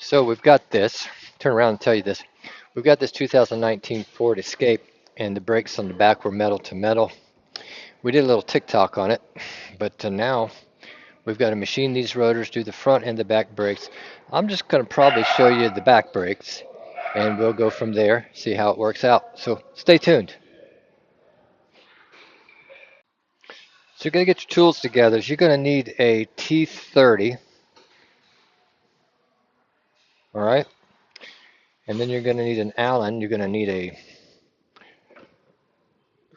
So we've got this. Turn around and tell you this. We've got this 2019 Ford Escape, and the brakes on the back were metal to metal. We did a little TikTok on it, but now we've got to machine these rotors, do the front and the back brakes. I'm just going to probably show you the back brakes, and we'll go from there, see how it works out. So stay tuned. So you're going to get your tools together. You're going to need a T30, all right? And then you're going to need an Allen. You're going to need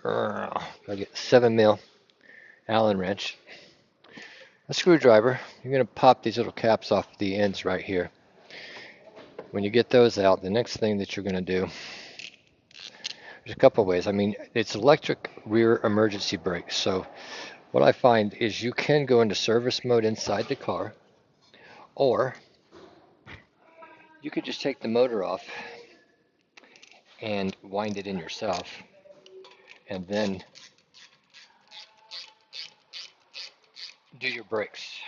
gotta get 7 mil Allen wrench, a screwdriver. You're going to pop these little caps off the ends right here. When you get those out, the next thing that you're going to do, there's a couple of ways. I mean, it's electric rear emergency brake. So what I find is you can go into service mode inside the car, or you could just take the motor off and wind it in yourself, and then do your brakes.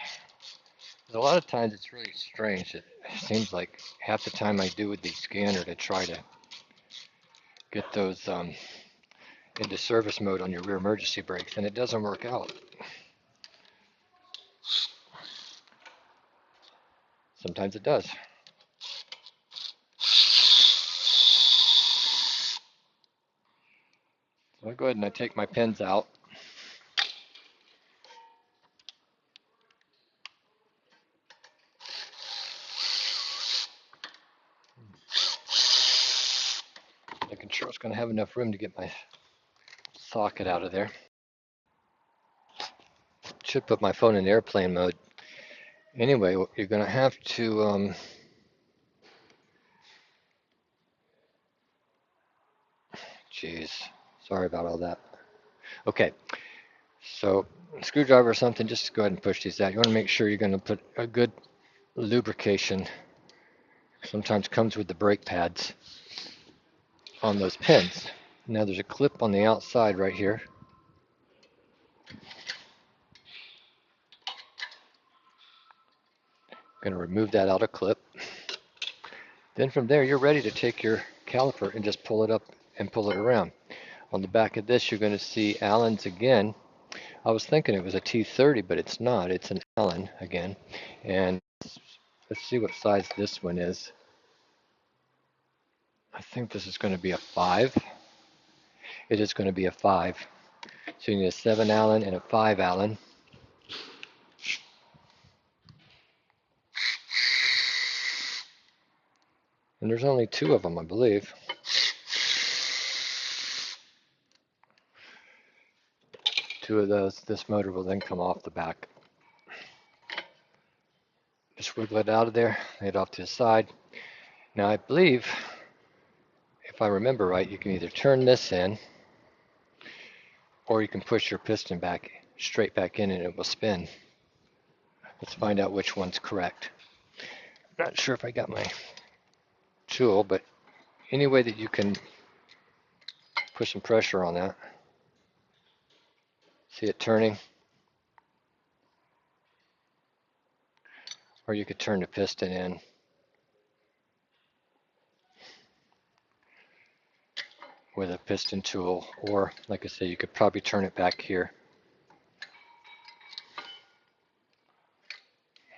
A lot of times it's really strange. It seems like half the time I do with the scanner to try to get those into service mode on your rear emergency brakes, and it doesn't work out. Sometimes it does. So I go ahead and I take my pins out. Making sure it's going to have enough room to get my socket out of there. Should put my phone in airplane mode. Anyway, you're going to have to geez, sorry about all that. Okay, so screwdriver or something, just go ahead and push these out. You want to make sure you're going to put a good lubrication. Sometimes comes with the brake pads on those pins. Now there's a clip on the outside right here. I'm going to remove that outer clip. Then from there, you're ready to take your caliper and just pull it up and pull it around. On the back of this, you're going to see Allen's again. I was thinking it was a T30, but it's not. It's an Allen again. And let's see what size this one is. I think this is going to be a 5. It is going to be a 5. So you need a 7 Allen and a 5 Allen. And there's only 2 of them, I believe. Two of those. This motor will then come off the back. Just wiggle it out of there, lay it off to the side. Now I believe, if I remember right, you can either turn this in, or you can push your piston back straight back in and it will spin. Let's find out which one's correct. Not sure if I got my tool, but any way that you can put some pressure on that. See it turning? Or you could turn the piston in. With a piston tool, or like I say, you could probably turn it back here.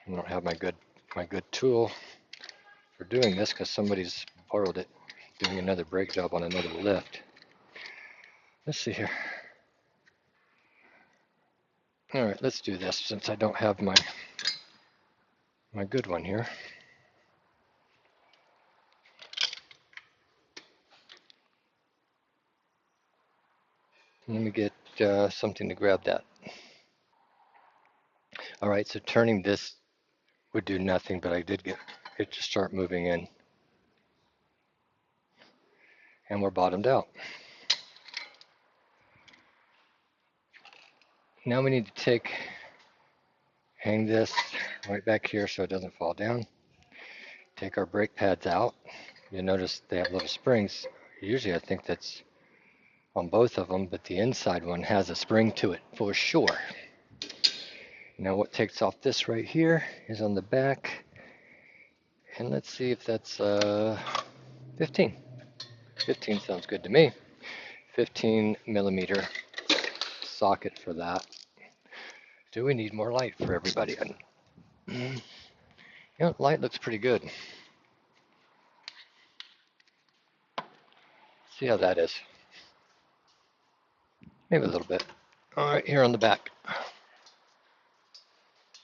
I don't have my good tool for doing this because somebody's borrowed it, doing another brake job on another lift. Let's see here. All right, let's do this since I don't have my good one here. Let me get something to grab that. All right, so turning this would do nothing, but I did get it to start moving in. And we're bottomed out. Now we need to hang this right back here so it doesn't fall down. Take our brake pads out. You'll notice they have little springs. Usually I think that's on both of them, but the inside one has a spring to it for sure. Now what takes off this right here is on the back, And let's see if that's 15. 15 sounds good to me. 15 millimeter socket for that. Do we need more light for everybody? You know, light looks pretty good. See how that is. Maybe a little bit. All right, here on the back.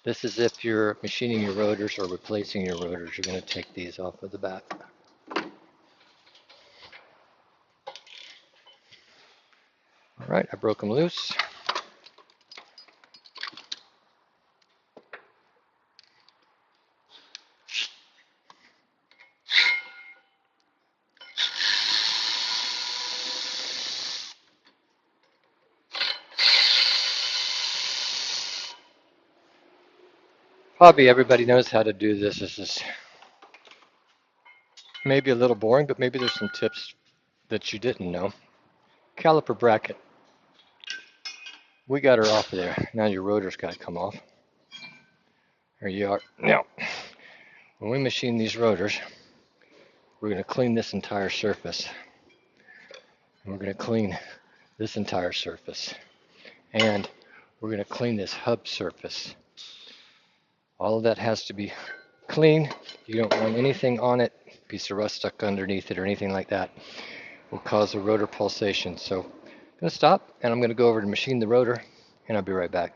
This is if you're machining your rotors or replacing your rotors. You're going to take these off of the back. All right, I broke them loose. Probably everybody knows how to do this. This is maybe a little boring, but maybe there's some tips that you didn't know. Caliper bracket. We got her off of there. Now your rotor's got to come off. There you are. Now, when we machine these rotors, we're going to clean this entire surface. And we're going to clean this entire surface. And we're going to clean this hub surface. All of that has to be clean. You don't want anything on it, piece of rust stuck underneath it or anything like that. Will cause a rotor pulsation. So I'm going to stop and I'm going to go over to machine the rotor and I'll be right back.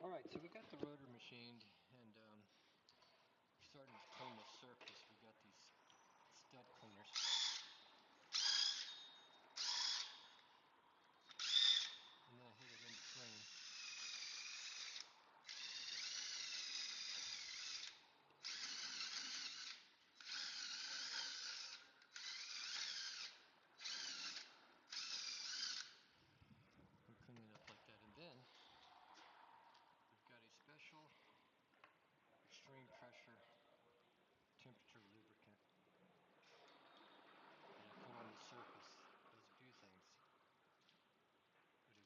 All right, so we got the rotor machined and starting to clean the surface. We got these stud cleaners. And then I hit it in between. We clean it up like that, and then we've got a special extreme pressure temperature lubricant that I put on the surface. Does a few things,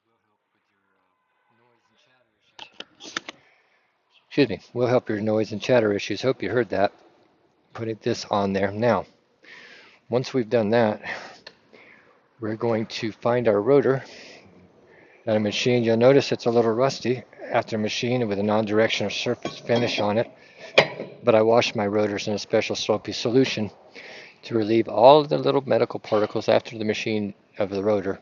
but it will help with your noise and chatter issues. Excuse me, will help your noise and chatter issues. Hope you heard that. Putting this on there. Now, once we've done that, we're going to find our rotor that I machined. You'll notice it's a little rusty after machining with a non-directional surface finish on it, but I washed my rotors in a special soapy solution to relieve all of the little medical particles after the machine of the rotor.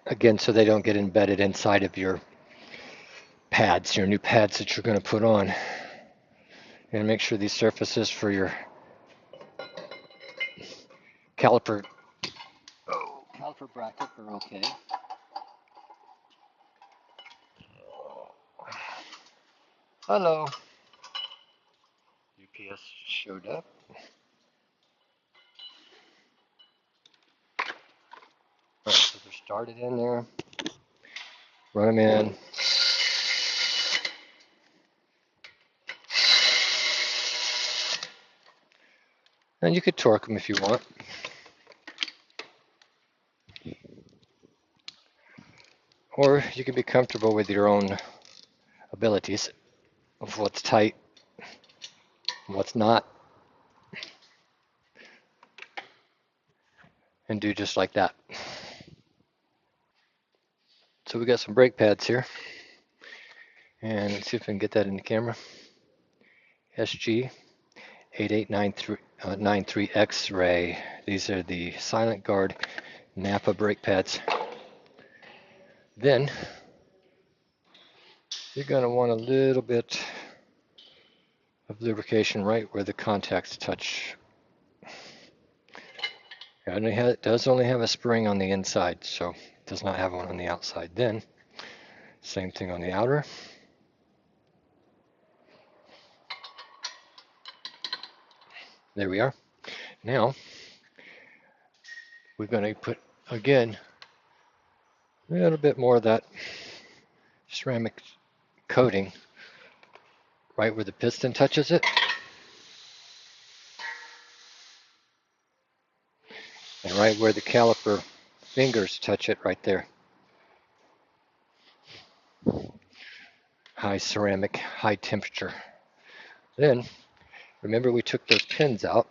Again, so they don't get embedded inside of your pads, your new pads that you're going to put on. And make sure these surfaces for your caliper bracket are okay. Hello. UPS showed up. Alright, so they're started in there. Run them in. And you could torque them if you want. Or you can be comfortable with your own abilities of what's tight and what's not. And do just like that. So we got some brake pads here. And let's see if I can get that in the camera. SG 8893 X-Ray. These are the Silent Guard Napa brake pads. Then you're going to want a little bit of lubrication right where the contacts touch. It does only have a spring on the inside, so it does not have one on the outside. Then, same thing on the outer. There we are. Now, we're going to put, again, a little bit more of that ceramic coating right where the piston touches it. And right where the caliper fingers touch it, right there. high ceramic, high temperature. Then, remember we took those pins out.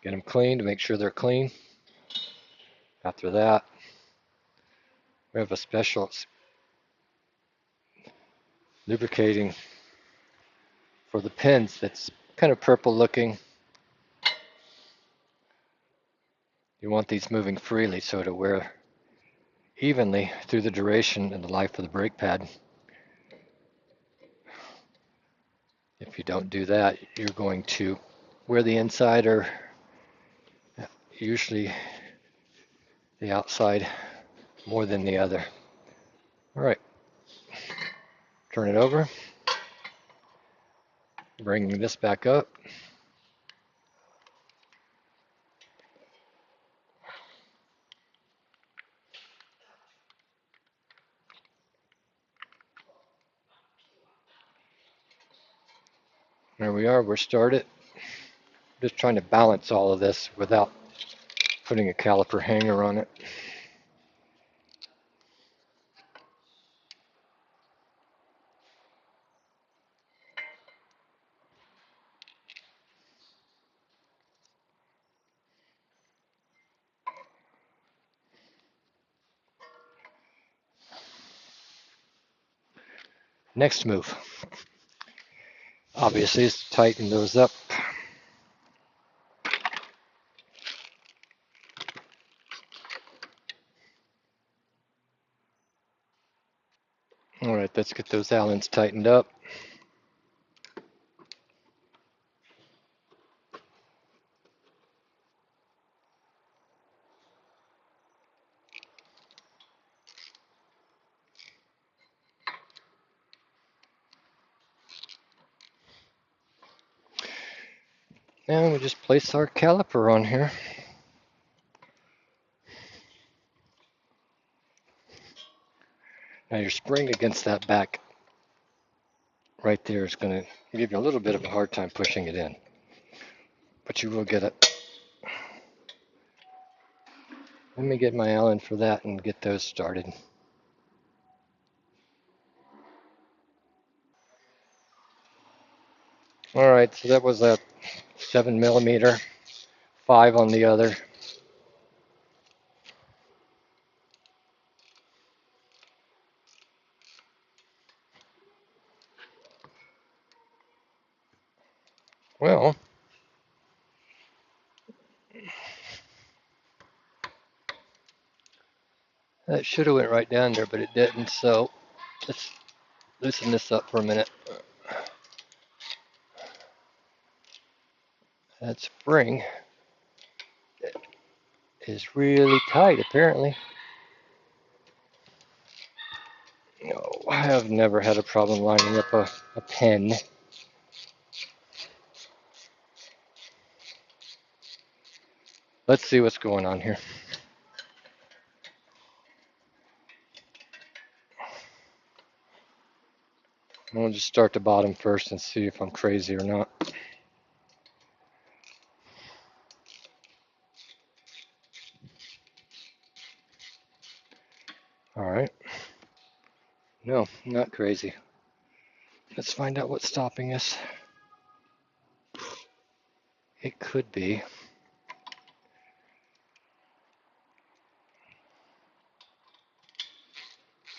Get them clean to make sure they're clean. After that, we have a special lubricating for the pins that's kind of purple looking. You want these moving freely so it'll wear evenly through the duration and the life of the brake pad. If you don't do that, you're going to wear the inside or usually the outside more than the other. All right, turn it over, bringing this back up. There we are, we're started. Just trying to balance all of this without putting a caliper hanger on it. Next move, obviously, is to tighten those up. All right, let's get those Allens tightened up. And we just place our caliper on here. Now your spring against that back right there is going to give you a little bit of a hard time pushing it in, but you will get it. Let me get my Allen for that and get those started. All right, so that was a 7mm, 5 on the other. Well, that should have went right down there, but it didn't, so let's loosen this up for a minute. That spring is really tight, apparently. No, I have never had a problem lining up a pen. Let's see what's going on here. We'll just start the bottom first and see if I'm crazy or not. All right. No, not crazy. Let's find out what's stopping us. It could be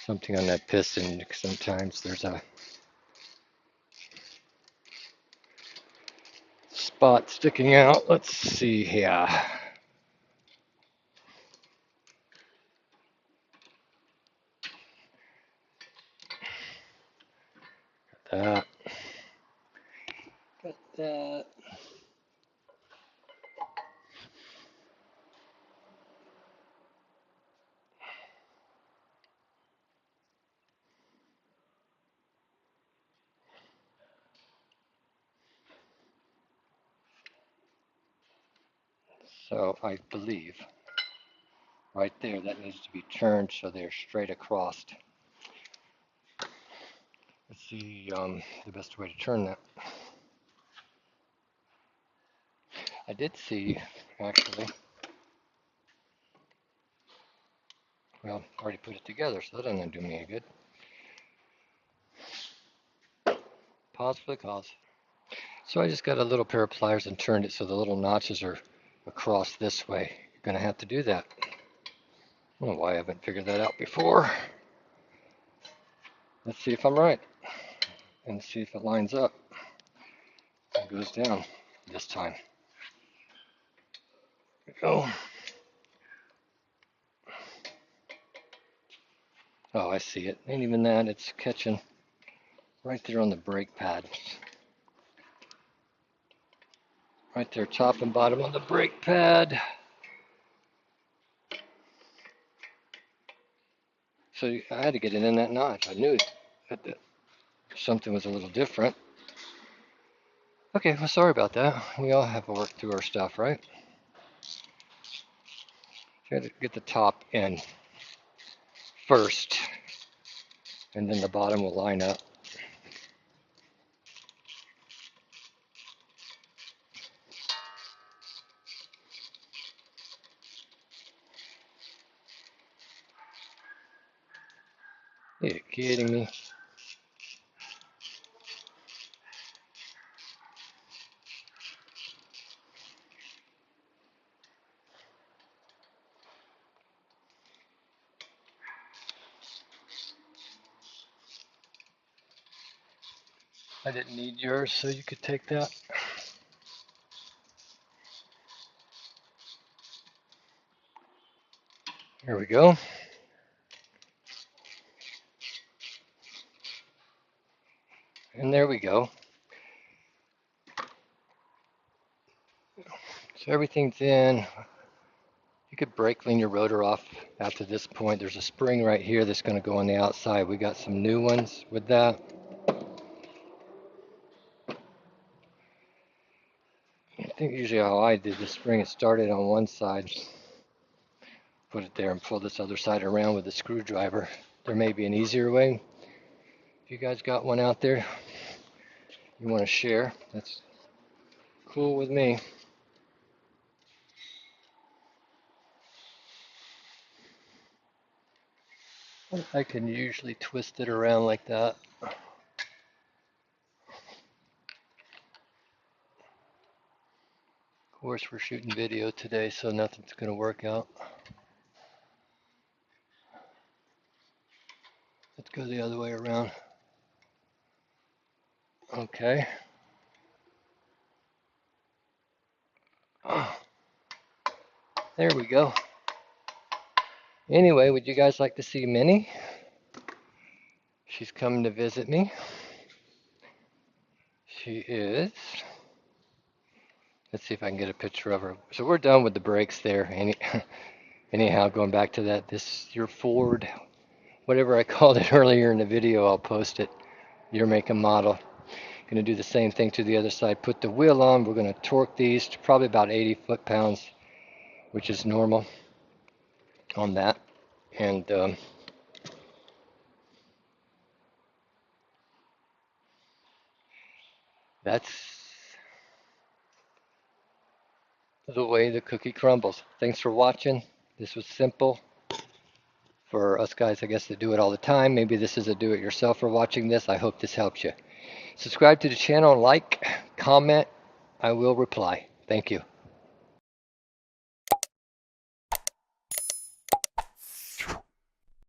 something on that piston. Sometimes there's a spot sticking out. Let's see here. Got that. So I believe right there that needs to be turned so they're straight across. Let's see the best way to turn that. I did see, actually, well, I already put it together, so that doesn't do me any good. Pause for the cause. So I just got a little pair of pliers and turned it so the little notches are across this way. You're going to have to do that. I don't know why I haven't figured that out before. Let's see if I'm right. And see if it lines up. It goes down this time. There we go. Oh, I see it. Ain't even that. It's catching right there on the brake pad. Right there, top and bottom on the brake pad. So I had to get it in that notch. I knew that something was a little different. Okay, well, sorry about that. We all have to work through our stuff, right? You had to get the top in first, and then the bottom will line up. Are you kidding me? I didn't need yours, so you could take that. Here we go. And there we go. So everything's in. You could brake clean your rotor off after this point. There's a spring right here that's going to go on the outside. We got some new ones with that. I think usually how I did the spring, it started on one side, put it there and pull this other side around with a screwdriver. There may be an easier way. If you guys got one out there you want to share, that's cool with me. I can usually twist it around like that. Of course, we're shooting video today, so nothing's going to work out. Let's go the other way around. Okay. Oh, there we go. Anyway, would you guys like to see Minnie? She's coming to visit me. She is. Let's see if I can get a picture of her. So we're done with the brakes there. Anyhow, going back to that, this is your Ford, whatever I called it earlier in the video, I'll post it. Your make and model. Going to do the same thing to the other side. Put the wheel on. We're going to torque these to probably about 80 foot-pounds, which is normal on that. And that's the way the cookie crumbles. Thanks for watching. This was simple for us guys, I guess, to do it all the time. Maybe this is a do-it-yourself for watching this. I hope this helps you. Subscribe to the channel, like, comment. I will reply. Thank you.